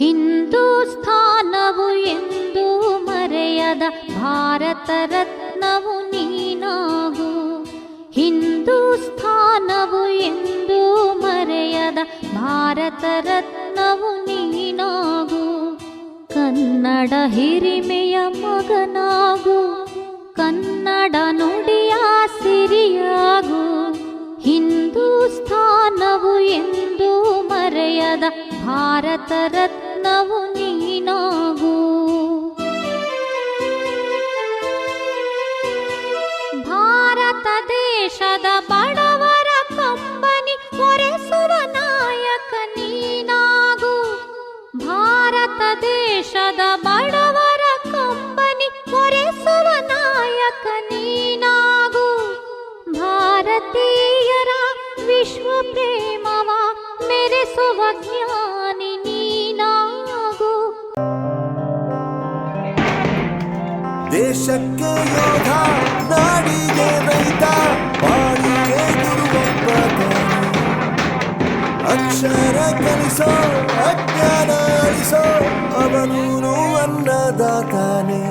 ಹಿಂದೂಸ್ಥಾನವು ಎಂದೂ ಮರೆಯದ ಭಾರತ ರತ್ನವು ನೀನಾಗು. ಹಿಂದೂಸ್ಥಾನವು ಎಂದೂ ಮರೆಯದ ಭಾರತ ರತ್ನವು ನೀನಾಗು. ಕನ್ನಡ ಹಿರಿಮೆಯ ಮಗನಾಗು, ಕನ್ನಡ ನುಡಿಯ ಸಿರಿಯಾಗು. ಹಿಂದೂಸ್ಥಾನವು ಎಂದೂ ಮರೆಯದ ಭಾರತ ರತ್ನವು ನೀನಾಗು. ಭಾರತ ದೇಶದ ಬಡವರ ಕಂಬನಿ ಒರೆಸುವ ನಾಯಕ ನೀನಾಗು. ಭಾರತ ದೇಶದ ಬಡವರ ಕಂಬನಿ ಒರೆಸುವ ನಾಯಕ ನೀನಾಗು. ಭಾರತೀಯರ ವಿಶ್ವ ಪ್ರೇಮವ ಮೆರೆಸುವ ಜ್ಞಾನಿ ನೀನಾಗು. ದೇಶಕ್ಕೆ ಯೋಧ, ನಾಡಿಗೆ ರೈತ, ಬಾಳಿಗೆ ಗುರುವೊಬ್ಬ. ಅಕ್ಷರ ಕಲಿಸೋ, ಅಜ್ಞಾನ ಅಳಿಸೋ, ಅವನೂನು ಅನ್ನದಾತಾನೆ.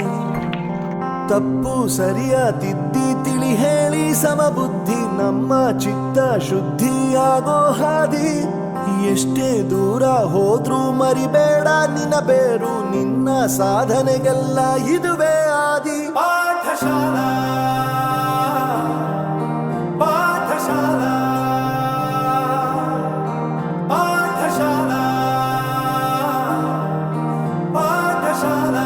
ತಪ್ಪು ಸರಿಯ ತಿದ್ದಿ ತಿಳಿ ಹೇಳಿ ಸಮಬುದ್ಧಿ ನಮ್ಮ ಚಿತ್ತ ಶುದ್ಧಿಯಾಗೋ ಹಾದಿ. ಎಷ್ಟೇ ದೂರ ಹೋದ್ರೂ ಮರಿಬೇಡ ನಿನ್ನ ಬೇರು, ನಿನ್ನ ಸಾಧನೆಗೆಲ್ಲ ಇದುವೇ ಆದಿ. ಪಾಠಶಾಲಾ ಪಾಠಶಾಲಾ ಪಾಠಶಾಲಾ ಪಾಠಶಾಲಾ.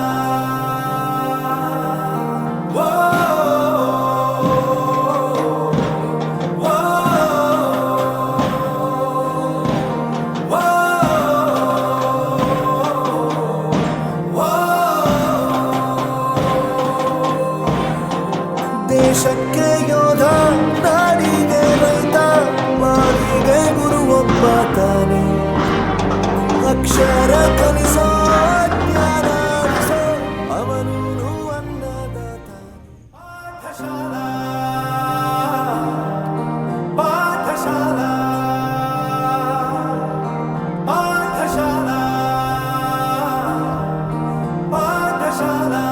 ದೇಶಕ್ಕೆ ಯೋಧ, ನಾಡಿಗೆ ರೈತ, ಬಾಳಿಗೆ ಗುರುವೊಬ್ಬ ತಾನೆ. ಅಕ್ಷರ ಕಲಿಸೋ, ಜ್ಞಾನ ಅಳಿಸೋ, ಅವನೂನು ಅನ್ನದಾತ. ಪಾಠಶಾಲಾ ಪಾಠಶಾಲಾ ಪಾಠಶಾಲಾ ಪಾಠಶಾಲಾ.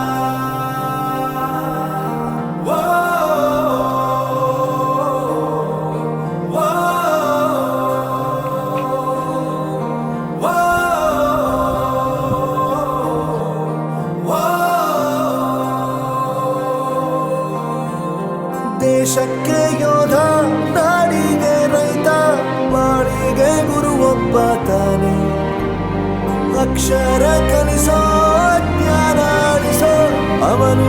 ದೇಶಕ್ಕೆ ಯೋಧ, ನಾಡಿಗೆ ರೈತ, ಬಾಳಿಗೆ ಗುರುವೊಬ್ಬ ತಾನೆ. ಅಕ್ಷರ ಕಲಿಸೋ, ಜ್ಞಾನ ಅಳಿಸೋ, ಅವನು